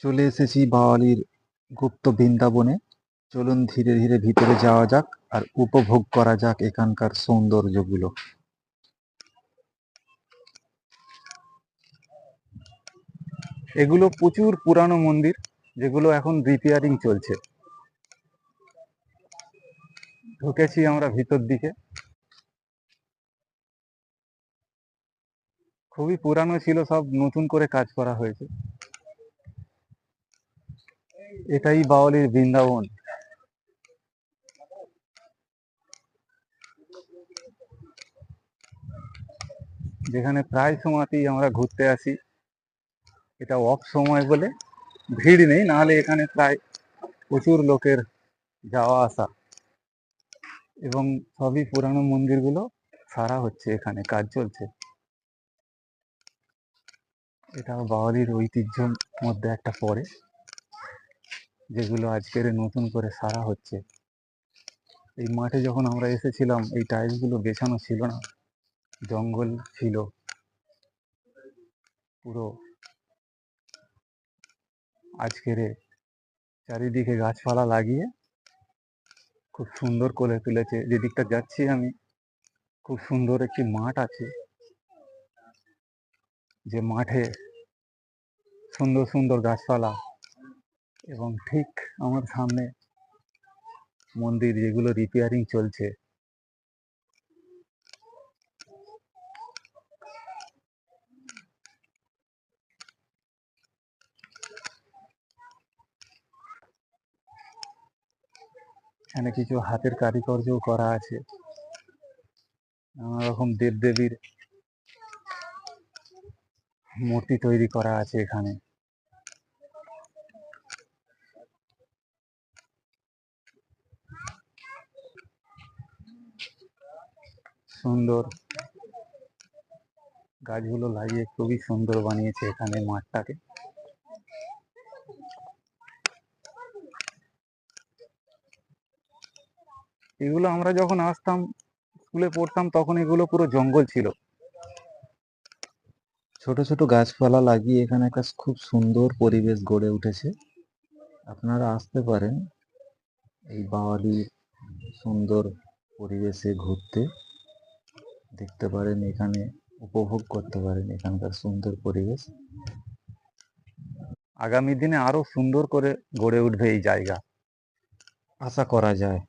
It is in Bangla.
চলে এসেছি বাওয়ালির গুপ্ত বৃন্দাবনে। চলুন ধীরে ধীরে ভিতরে যাওয়া যাক আর উপভোগ করা যাক এখানকার সৌন্দর্যগুলো। এগুলো প্রচুর পুরানো মন্দির, যেগুলো এখন রিপেয়ারিং চলছে। ঢুকেছি আমরা ভিতর দিকে। খুবই পুরানো ছিল, সব নতুন করে কাজ করা হয়েছে। এটাই বাওয়ালির বৃন্দাবন। যেখানে প্রায় সময়তেই আমরা ঘুরতে আসি। এটা অফ সময় বলে ভিড় নেই, নাহলে এখানে প্রায় প্রচুর লোকের যাওয়া আসা। এবং সবই পুরানো মন্দিরগুলো সারা হচ্ছে, এখানে কাজ চলছে। এটা বাওয়ালির ঐতিহ্যের মধ্যে একটা পড়ে, যেগুলো আজকের নতুন করে সারা হচ্ছে। এই মাঠে যখন আমরা এসেছিলাম এই টাইলসগুলো বেছানো ছিল না, জঙ্গল ছিল পুরো। আজকের চারিদিকে গাছপালা লাগিয়ে খুব সুন্দর করে তুলেছে। যেদিকটা যাচ্ছি আমি, খুব সুন্দর একটি মাঠ আছে, যে মাঠে সুন্দর সুন্দর গাছপালা, এবং ঠিক আমার সামনে মন্দির যেগুলো রিপেয়ারিং চলছে। এখানে কিছু হাতের কারুকার্যও করা আছে, নানা রকম দেবদেবীর মূর্তি তৈরি করা আছে এখানে। সুন্দর গাছগুলো লাগিয়ে খুবই সুন্দর বানিয়েছে এখানে মাঠটাকে। এগুলো আমরা যখন আসতাম, স্কুলে পড়তাম, তখন এগুলো পুরো জঙ্গল ছিল। ছোট ছোট গাছপালা লাগিয়ে এখানে একটা খুব সুন্দর পরিবেশ গড়ে উঠেছে। আপনারা আসতে পারেন এই বাওয়ালির সুন্দর পরিবেশে ঘুরতে, দেখতে পারেন এখানে, উপভোগ করতে পারেন এখানকার সুন্দর পরিবেশ। আগামী দিনে আরো সুন্দর করে গড়ে উঠবে এই জায়গা, আশা করা যায়।